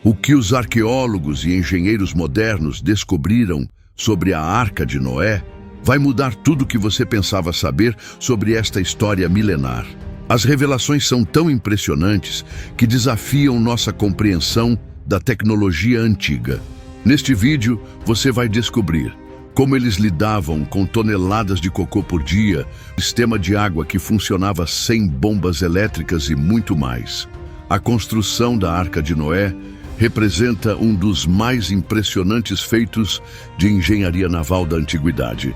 O que os arqueólogos e engenheiros modernos descobriram sobre a Arca de Noé vai mudar tudo o que você pensava saber sobre esta história milenar. As revelações são tão impressionantes que desafiam nossa compreensão da tecnologia antiga. Neste vídeo, você vai descobrir como eles lidavam com toneladas de cocô por dia, sistema de água que funcionava sem bombas elétricas e muito mais. A construção da Arca de Noé representa um dos mais impressionantes feitos de engenharia naval da antiguidade.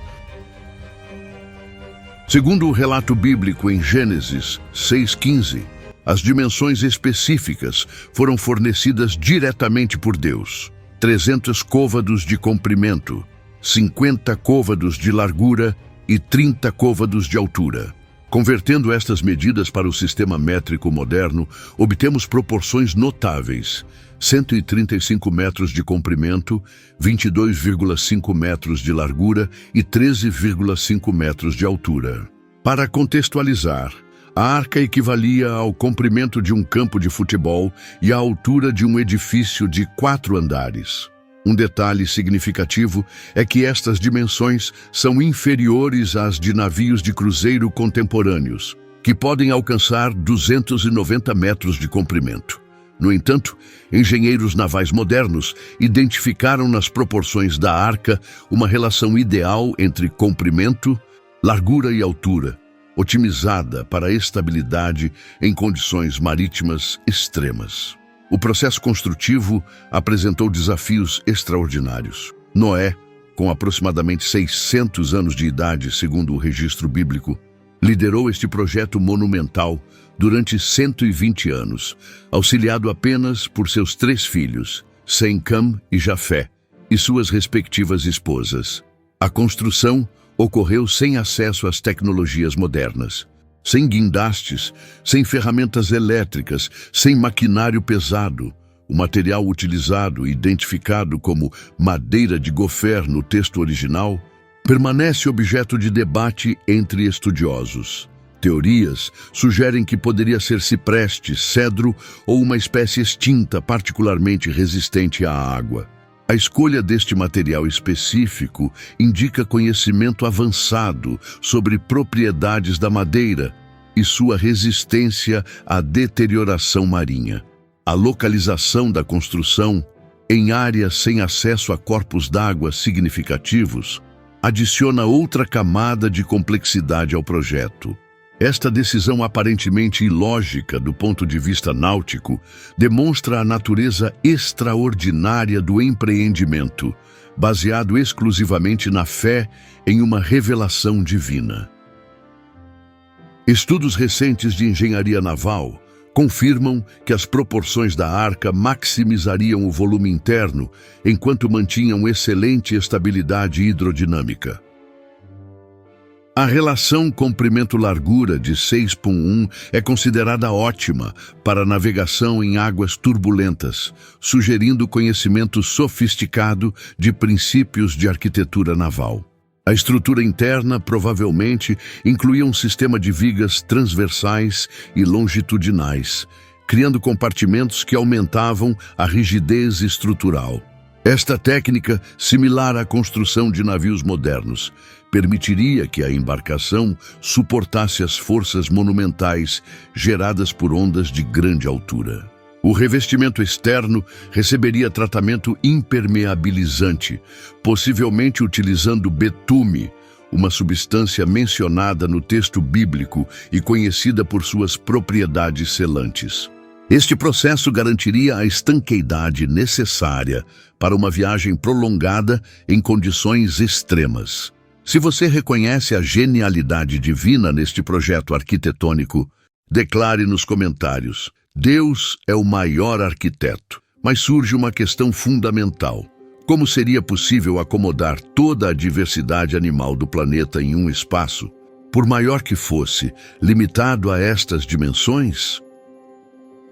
Segundo o relato bíblico em Gênesis 6:15, as dimensões específicas foram fornecidas diretamente por Deus. 300 côvados de comprimento, 50 côvados de largura e 30 côvados de altura. Convertendo estas medidas para o sistema métrico moderno, obtemos proporções notáveis: 135 metros de comprimento, 22,5 metros de largura e 13,5 metros de altura. Para contextualizar, a arca equivalia ao comprimento de um campo de futebol e à altura de um edifício de 4 andares. Um detalhe significativo é que estas dimensões são inferiores às de navios de cruzeiro contemporâneos, que podem alcançar 290 metros de comprimento. No entanto, engenheiros navais modernos identificaram nas proporções da arca uma relação ideal entre comprimento, largura e altura, otimizada para a estabilidade em condições marítimas extremas. O processo construtivo apresentou desafios extraordinários. Noé, com aproximadamente 600 anos de idade, segundo o registro bíblico, liderou este projeto monumental durante 120 anos, auxiliado apenas por seus 3 filhos, Sem, Cam e Jafé, e suas respectivas esposas. A construção ocorreu sem acesso às tecnologias modernas, sem guindastes, sem ferramentas elétricas, sem maquinário pesado. O material utilizado, identificado como madeira de gofer no texto original, permanece objeto de debate entre estudiosos. Teorias sugerem que poderia ser cipreste, cedro ou uma espécie extinta particularmente resistente à água. A escolha deste material específico indica conhecimento avançado sobre propriedades da madeira e sua resistência à deterioração marinha. A localização da construção, em áreas sem acesso a corpos d'água significativos, adiciona outra camada de complexidade ao projeto. Esta decisão aparentemente ilógica do ponto de vista náutico demonstra a natureza extraordinária do empreendimento, baseado exclusivamente na fé em uma revelação divina. Estudos recentes de engenharia naval confirmam que as proporções da arca maximizariam o volume interno enquanto mantinham excelente estabilidade hidrodinâmica. A relação comprimento-largura de 6:1 é considerada ótima para navegação em águas turbulentas, sugerindo conhecimento sofisticado de princípios de arquitetura naval. A estrutura interna provavelmente incluía um sistema de vigas transversais e longitudinais, criando compartimentos que aumentavam a rigidez estrutural. Esta técnica, similar à construção de navios modernos, permitiria que a embarcação suportasse as forças monumentais geradas por ondas de grande altura. O revestimento externo receberia tratamento impermeabilizante, possivelmente utilizando betume, uma substância mencionada no texto bíblico e conhecida por suas propriedades selantes. Este processo garantiria a estanqueidade necessária para uma viagem prolongada em condições extremas. Se você reconhece a genialidade divina neste projeto arquitetônico, declare nos comentários: Deus é o maior arquiteto. Mas surge uma questão fundamental: como seria possível acomodar toda a diversidade animal do planeta em um espaço, por maior que fosse, limitado a estas dimensões?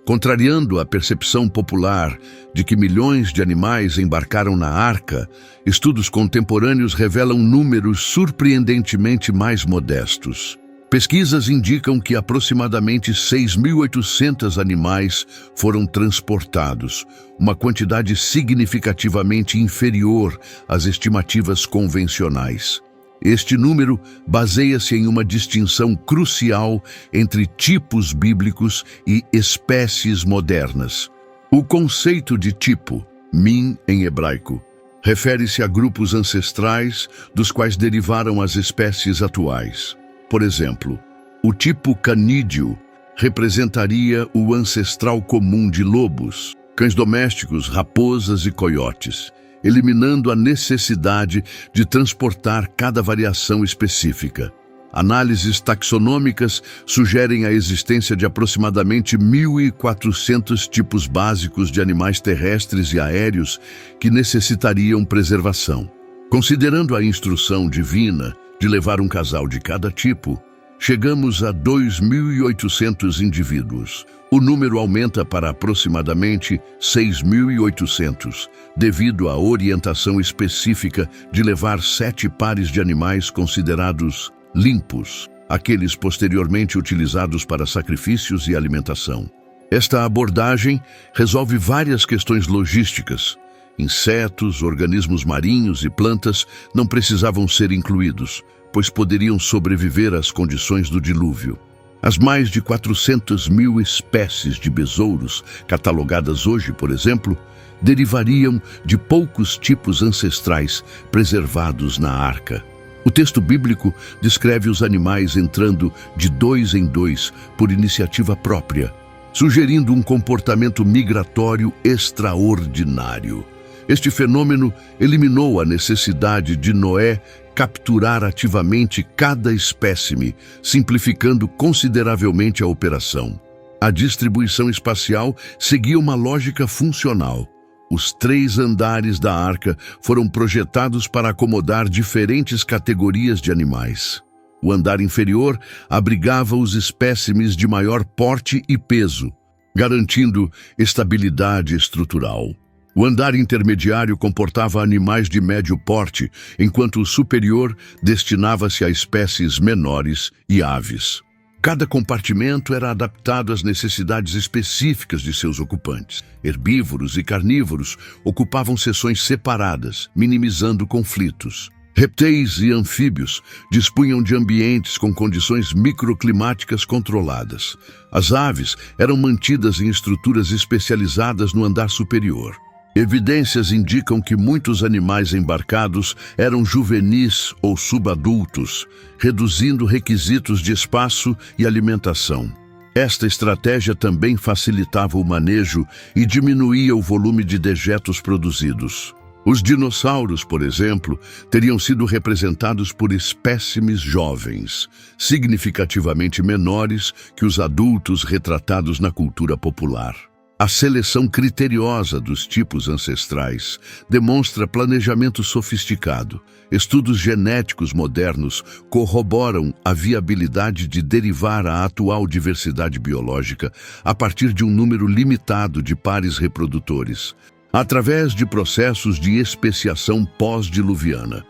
Contrariando a percepção popular de que milhões de animais embarcaram na arca, estudos contemporâneos revelam números surpreendentemente mais modestos. Pesquisas indicam que aproximadamente 6.800 animais foram transportados, uma quantidade significativamente inferior às estimativas convencionais. Este número baseia-se em uma distinção crucial entre tipos bíblicos e espécies modernas. O conceito de tipo, min em hebraico, refere-se a grupos ancestrais dos quais derivaram as espécies atuais. Por exemplo, o tipo canídeo representaria o ancestral comum de lobos, cães domésticos, raposas e coiotes, eliminando a necessidade de transportar cada variação específica. Análises taxonômicas sugerem a existência de aproximadamente 1.400 tipos básicos de animais terrestres e aéreos que necessitariam preservação. Considerando a instrução divina de levar um casal de cada tipo, chegamos a 2.800 indivíduos. O número aumenta para aproximadamente 6.800, devido à orientação específica de levar 7 pares de animais considerados limpos, aqueles posteriormente utilizados para sacrifícios e alimentação. Esta abordagem resolve várias questões logísticas. Insetos, organismos marinhos e plantas não precisavam ser incluídos, pois poderiam sobreviver às condições do dilúvio. As mais de 400.000 espécies de besouros catalogadas hoje, por exemplo, derivariam de poucos tipos ancestrais preservados na arca. O texto bíblico descreve os animais entrando de 2 em 2 por iniciativa própria, sugerindo um comportamento migratório extraordinário. Este fenômeno eliminou a necessidade de Noé capturar ativamente cada espécime, simplificando consideravelmente a operação. A distribuição espacial seguia uma lógica funcional. Os 3 andares da arca foram projetados para acomodar diferentes categorias de animais. O andar inferior abrigava os espécimes de maior porte e peso, garantindo estabilidade estrutural. O andar intermediário comportava animais de médio porte, enquanto o superior destinava-se a espécies menores e aves. Cada compartimento era adaptado às necessidades específicas de seus ocupantes. Herbívoros e carnívoros ocupavam seções separadas, minimizando conflitos. Répteis e anfíbios dispunham de ambientes com condições microclimáticas controladas. As aves eram mantidas em estruturas especializadas no andar superior. Evidências indicam que muitos animais embarcados eram juvenis ou subadultos, reduzindo requisitos de espaço e alimentação. Esta estratégia também facilitava o manejo e diminuía o volume de dejetos produzidos. Os dinossauros, por exemplo, teriam sido representados por espécimes jovens, significativamente menores que os adultos retratados na cultura popular. A seleção criteriosa dos tipos ancestrais demonstra planejamento sofisticado. Estudos genéticos modernos corroboram a viabilidade de derivar a atual diversidade biológica a partir de um número limitado de pares reprodutores, através de processos de especiação pós-diluviana.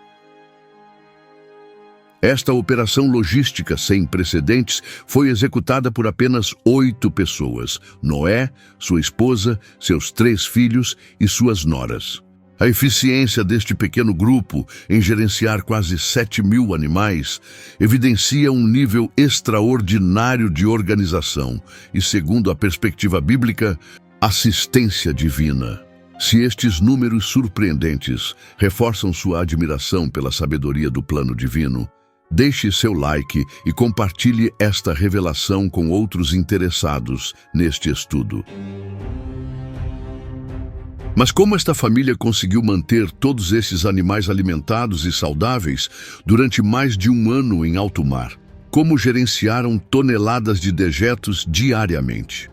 Esta operação logística sem precedentes foi executada por apenas 8 pessoas: Noé, sua esposa, seus 3 filhos e suas noras. A eficiência deste pequeno grupo em gerenciar quase 7.000 animais evidencia um nível extraordinário de organização e, segundo a perspectiva bíblica, assistência divina. Se estes números surpreendentes reforçam sua admiração pela sabedoria do plano divino, deixe seu like e compartilhe esta revelação com outros interessados neste estudo. Mas como esta família conseguiu manter todos esses animais alimentados e saudáveis durante mais de um ano em alto mar? Como gerenciaram toneladas de dejetos diariamente?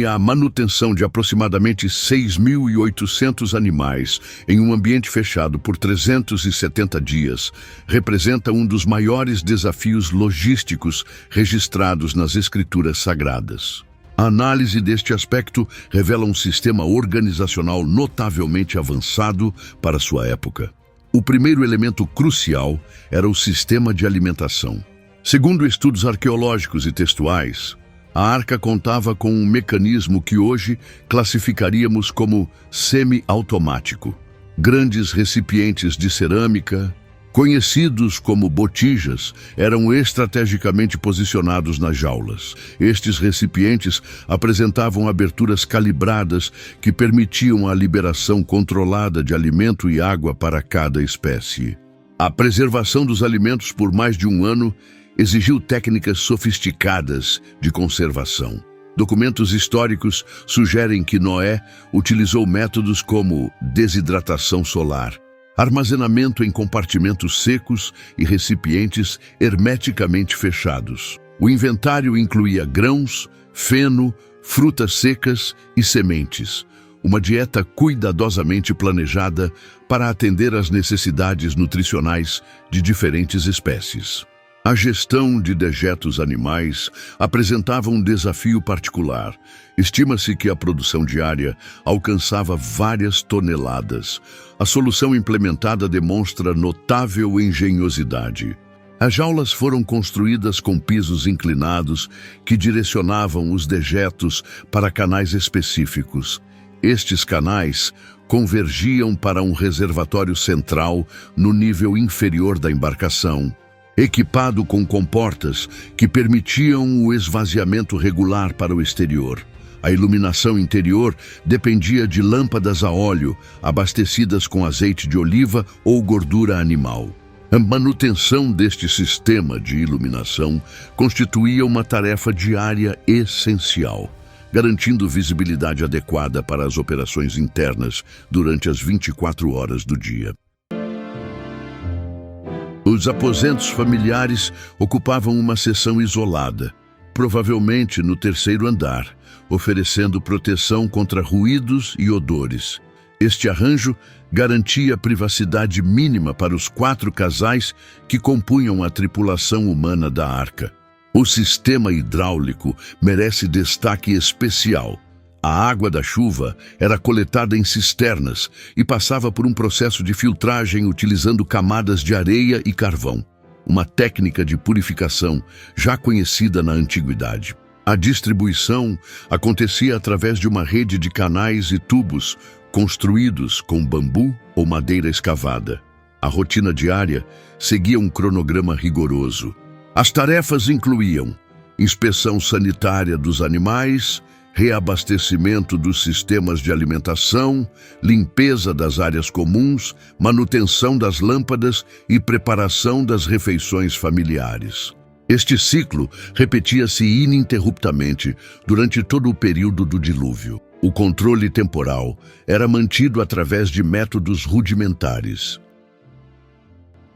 A manutenção de aproximadamente 6.800 animais em um ambiente fechado por 370 dias representa um dos maiores desafios logísticos registrados nas Escrituras Sagradas. A análise deste aspecto revela um sistema organizacional notavelmente avançado para sua época. O primeiro elemento crucial era o sistema de alimentação. Segundo estudos arqueológicos e textuais, a arca contava com um mecanismo que hoje classificaríamos como semi-automático. Grandes recipientes de cerâmica, conhecidos como botijas, eram estrategicamente posicionados nas jaulas. Estes recipientes apresentavam aberturas calibradas que permitiam a liberação controlada de alimento e água para cada espécie. A preservação dos alimentos por mais de um ano exigiu técnicas sofisticadas de conservação. Documentos históricos sugerem que Noé utilizou métodos como desidratação solar, armazenamento em compartimentos secos e recipientes hermeticamente fechados. O inventário incluía grãos, feno, frutas secas e sementes, uma dieta cuidadosamente planejada para atender às necessidades nutricionais de diferentes espécies. A gestão de dejetos animais apresentava um desafio particular. Estima-se que a produção diária alcançava várias toneladas. A solução implementada demonstra notável engenhosidade. As jaulas foram construídas com pisos inclinados que direcionavam os dejetos para canais específicos. Estes canais convergiam para um reservatório central no nível inferior da embarcação, equipado com comportas que permitiam o esvaziamento regular para o exterior. A iluminação interior dependia de lâmpadas a óleo, abastecidas com azeite de oliva ou gordura animal. A manutenção deste sistema de iluminação constituía uma tarefa diária essencial, garantindo visibilidade adequada para as operações internas durante as 24 horas do dia. Os aposentos familiares ocupavam uma seção isolada, provavelmente no terceiro andar, oferecendo proteção contra ruídos e odores. Este arranjo garantia privacidade mínima para os 4 casais que compunham a tripulação humana da arca. O sistema hidráulico merece destaque especial. A água da chuva era coletada em cisternas e passava por um processo de filtragem utilizando camadas de areia e carvão, uma técnica de purificação já conhecida na antiguidade. A distribuição acontecia através de uma rede de canais e tubos construídos com bambu ou madeira escavada. A rotina diária seguia um cronograma rigoroso. As tarefas incluíam inspeção sanitária dos animais, reabastecimento dos sistemas de alimentação, limpeza das áreas comuns, manutenção das lâmpadas e preparação das refeições familiares. Este ciclo repetia-se ininterruptamente durante todo o período do dilúvio. O controle temporal era mantido através de métodos rudimentares,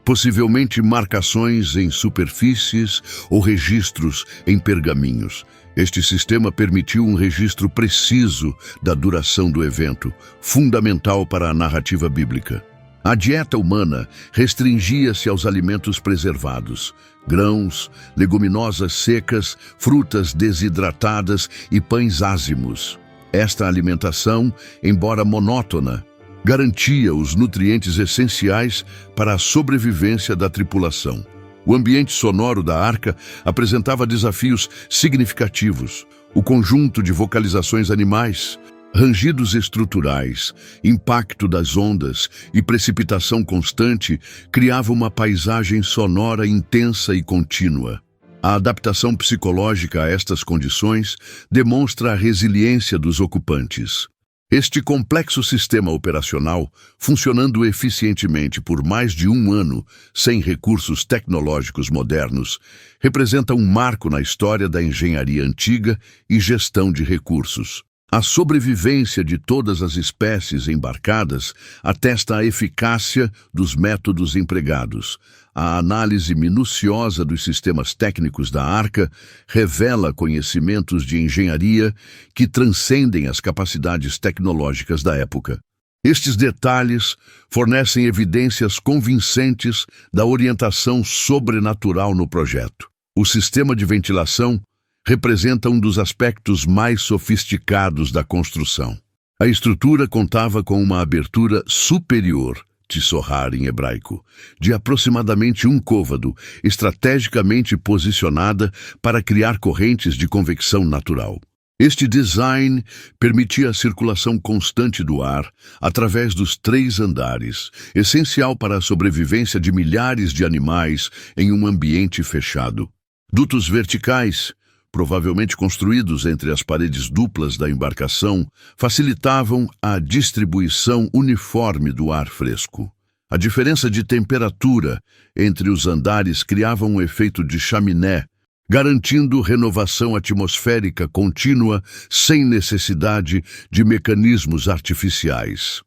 possivelmente marcações em superfícies ou registros em pergaminhos. Este sistema permitiu um registro preciso da duração do evento, fundamental para a narrativa bíblica. A dieta humana restringia-se aos alimentos preservados, grãos, leguminosas secas, frutas desidratadas e pães ázimos. Esta alimentação, embora monótona, garantia os nutrientes essenciais para a sobrevivência da tripulação. O ambiente sonoro da arca apresentava desafios significativos. O conjunto de vocalizações animais, rangidos estruturais, impacto das ondas e precipitação constante criava uma paisagem sonora intensa e contínua. A adaptação psicológica a estas condições demonstra a resiliência dos ocupantes. Este complexo sistema operacional, funcionando eficientemente por mais de um ano, sem recursos tecnológicos modernos, representa um marco na história da engenharia antiga e gestão de recursos. A sobrevivência de todas as espécies embarcadas atesta a eficácia dos métodos empregados. A análise minuciosa dos sistemas técnicos da arca revela conhecimentos de engenharia que transcendem as capacidades tecnológicas da época. Estes detalhes fornecem evidências convincentes da orientação sobrenatural no projeto. O sistema de ventilação representa um dos aspectos mais sofisticados da construção. A estrutura contava com uma abertura superior, tsohar em hebraico, de aproximadamente 1 côvado, estrategicamente posicionada para criar correntes de convecção natural. Este design permitia a circulação constante do ar através dos 3 andares, essencial para a sobrevivência de milhares de animais em um ambiente fechado. Dutos verticais, provavelmente construídos entre as paredes duplas da embarcação, facilitavam a distribuição uniforme do ar fresco. A diferença de temperatura entre os andares criava um efeito de chaminé, garantindo renovação atmosférica contínua sem necessidade de mecanismos artificiais.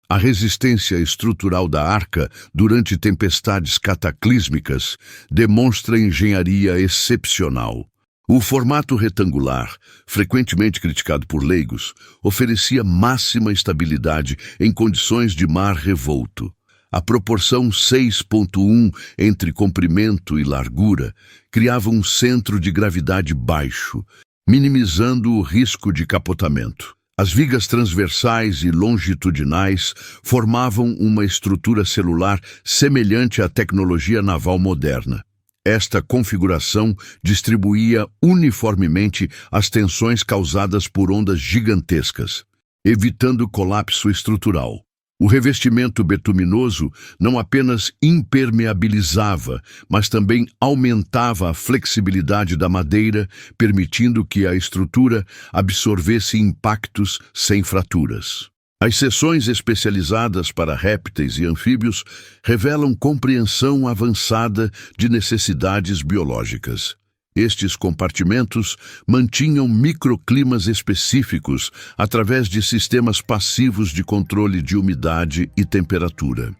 A resistência estrutural da arca durante tempestades cataclísmicas demonstra engenharia excepcional. O formato retangular, frequentemente criticado por leigos, oferecia máxima estabilidade em condições de mar revolto. A proporção 6.1 entre comprimento e largura criava um centro de gravidade baixo, minimizando o risco de capotamento. As vigas transversais e longitudinais formavam uma estrutura celular semelhante à tecnologia naval moderna. Esta configuração distribuía uniformemente as tensões causadas por ondas gigantescas, evitando colapso estrutural. O revestimento betuminoso não apenas impermeabilizava, mas também aumentava a flexibilidade da madeira, permitindo que a estrutura absorvesse impactos sem fraturas. As seções especializadas para répteis e anfíbios revelam compreensão avançada de necessidades biológicas. Estes compartimentos mantinham microclimas específicos através de sistemas passivos de controle de umidade e temperatura.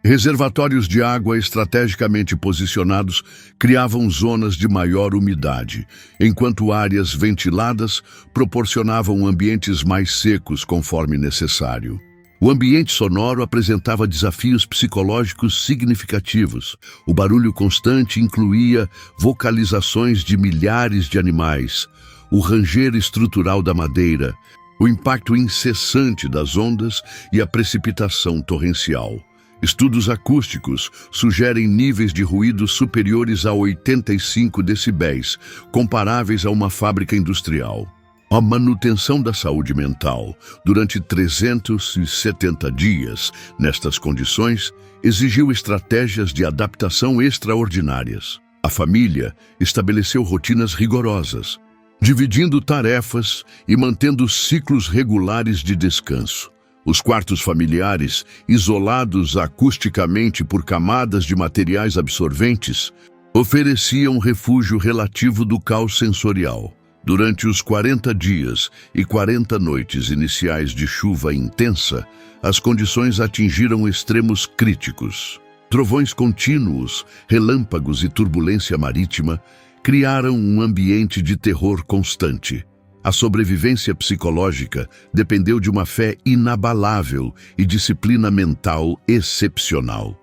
Reservatórios de água estrategicamente posicionados criavam zonas de maior umidade, enquanto áreas ventiladas proporcionavam ambientes mais secos conforme necessário. O ambiente sonoro apresentava desafios psicológicos significativos. O barulho constante incluía vocalizações de milhares de animais, o ranger estrutural da madeira, o impacto incessante das ondas e a precipitação torrencial. Estudos acústicos sugerem níveis de ruído superiores a 85 decibéis, comparáveis a uma fábrica industrial. A manutenção da saúde mental durante 370 dias nestas condições exigiu estratégias de adaptação extraordinárias. A família estabeleceu rotinas rigorosas, dividindo tarefas e mantendo ciclos regulares de descanso. Os quartos familiares, isolados acusticamente por camadas de materiais absorventes, ofereciam refúgio relativo do caos sensorial. Durante os 40 dias e 40 noites iniciais de chuva intensa, as condições atingiram extremos críticos. Trovões contínuos, relâmpagos e turbulência marítima criaram um ambiente de terror constante. A sobrevivência psicológica dependeu de uma fé inabalável e disciplina mental excepcional.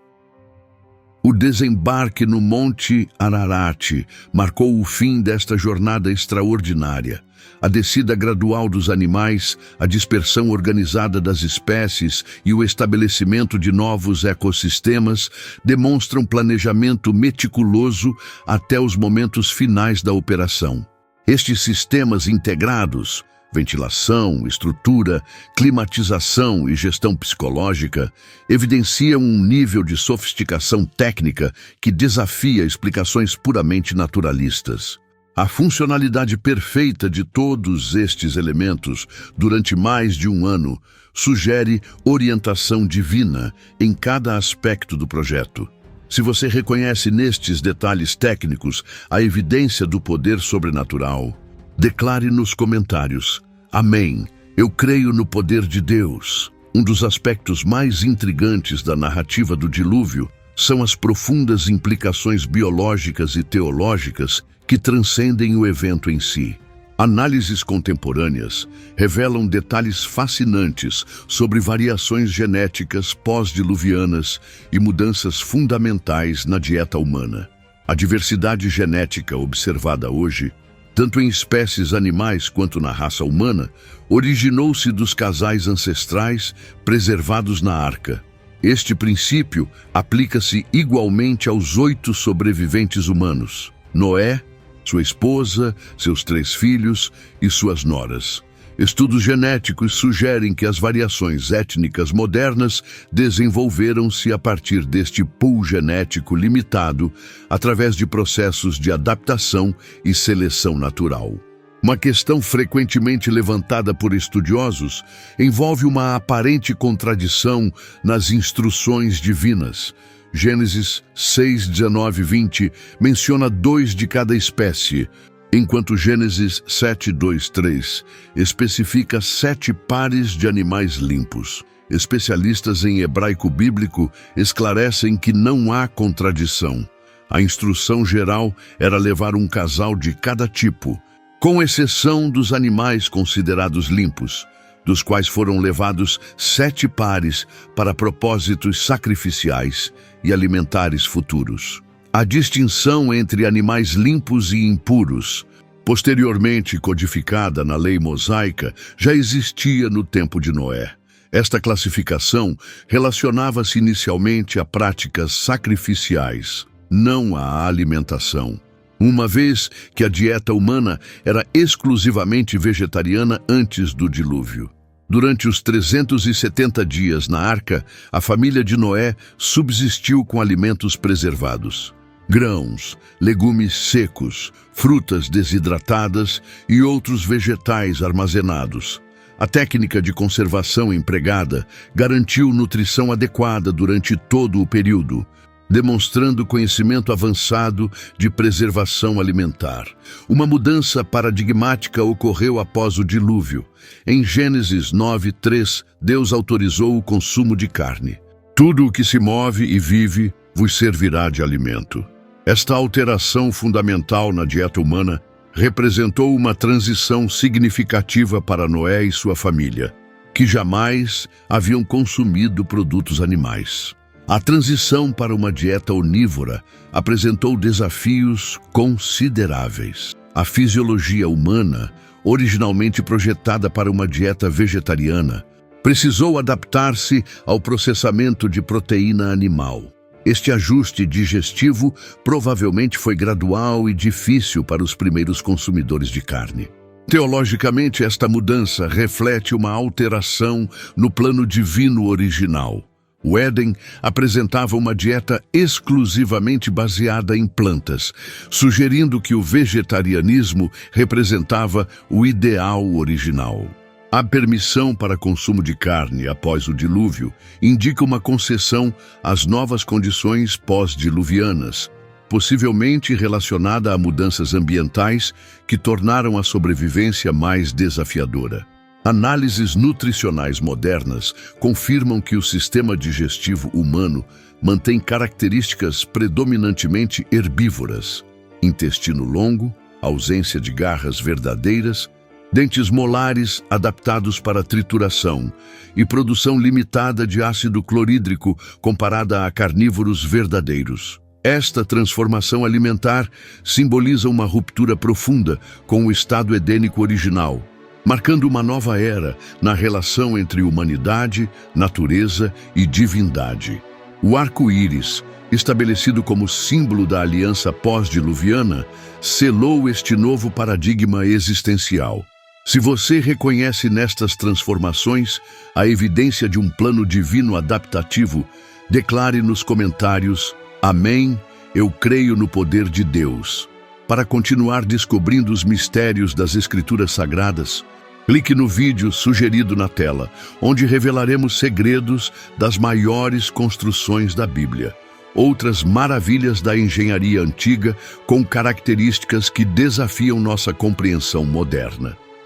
O desembarque no Monte Ararat marcou o fim desta jornada extraordinária. A descida gradual dos animais, a dispersão organizada das espécies e o estabelecimento de novos ecossistemas demonstram planejamento meticuloso até os momentos finais da operação. Estes sistemas integrados, ventilação, estrutura, climatização e gestão psicológica, evidenciam um nível de sofisticação técnica que desafia explicações puramente naturalistas. A funcionalidade perfeita de todos estes elementos durante mais de um ano sugere orientação divina em cada aspecto do projeto. Se você reconhece nestes detalhes técnicos a evidência do poder sobrenatural, declare nos comentários: Amém, eu creio no poder de Deus. Um dos aspectos mais intrigantes da narrativa do dilúvio são as profundas implicações biológicas e teológicas que transcendem o evento em si. Análises contemporâneas revelam detalhes fascinantes sobre variações genéticas pós-diluvianas e mudanças fundamentais na dieta humana. A diversidade genética observada hoje tanto em espécies animais quanto na raça humana, originou-se dos casais ancestrais preservados na arca. Este princípio aplica-se igualmente aos 8 sobreviventes humanos: Noé, sua esposa, seus 3 filhos e suas noras. Estudos genéticos sugerem que as variações étnicas modernas desenvolveram-se a partir deste pool genético limitado através de processos de adaptação e seleção natural. Uma questão frequentemente levantada por estudiosos envolve uma aparente contradição nas instruções divinas. Gênesis 6, 19 e 20 menciona 2 de cada espécie, enquanto Gênesis 7, 2, 3 especifica 7 pares de animais limpos. Especialistas em hebraico bíblico esclarecem que não há contradição. A instrução geral era levar um casal de cada tipo, com exceção dos animais considerados limpos, dos quais foram levados 7 pares para propósitos sacrificiais e alimentares futuros. A distinção entre animais limpos e impuros, posteriormente codificada na lei mosaica, já existia no tempo de Noé. Esta classificação relacionava-se inicialmente a práticas sacrificiais, não à alimentação, uma vez que a dieta humana era exclusivamente vegetariana antes do dilúvio. Durante os 370 dias na arca, a família de Noé subsistiu com alimentos preservados: grãos, legumes secos, frutas desidratadas e outros vegetais armazenados. A técnica de conservação empregada garantiu nutrição adequada durante todo o período, demonstrando conhecimento avançado de preservação alimentar. Uma mudança paradigmática ocorreu após o dilúvio. Em Gênesis 9, 3, Deus autorizou o consumo de carne. Tudo o que se move e vive vos servirá de alimento. Esta alteração fundamental na dieta humana representou uma transição significativa para Noé e sua família, que jamais haviam consumido produtos animais. A transição para uma dieta onívora apresentou desafios consideráveis. A fisiologia humana, originalmente projetada para uma dieta vegetariana, precisou adaptar-se ao processamento de proteína animal. Este ajuste digestivo provavelmente foi gradual e difícil para os primeiros consumidores de carne. Teologicamente, esta mudança reflete uma alteração no plano divino original. O Éden apresentava uma dieta exclusivamente baseada em plantas, sugerindo que o vegetarianismo representava o ideal original. A permissão para consumo de carne após o dilúvio indica uma concessão às novas condições pós-diluvianas, possivelmente relacionada a mudanças ambientais que tornaram a sobrevivência mais desafiadora. Análises nutricionais modernas confirmam que o sistema digestivo humano mantém características predominantemente herbívoras: intestino longo, ausência de garras verdadeiras, dentes molares adaptados para trituração e produção limitada de ácido clorídrico comparada a carnívoros verdadeiros. Esta transformação alimentar simboliza uma ruptura profunda com o estado edênico original, marcando uma nova era na relação entre humanidade, natureza e divindade. O arco-íris, estabelecido como símbolo da aliança pós-diluviana, selou este novo paradigma existencial. Se você reconhece nestas transformações a evidência de um plano divino adaptativo, declare nos comentários: Amém, eu creio no poder de Deus. Para continuar descobrindo os mistérios das Escrituras Sagradas, clique no vídeo sugerido na tela, onde revelaremos segredos das maiores construções da Bíblia, outras maravilhas da engenharia antiga com características que desafiam nossa compreensão moderna.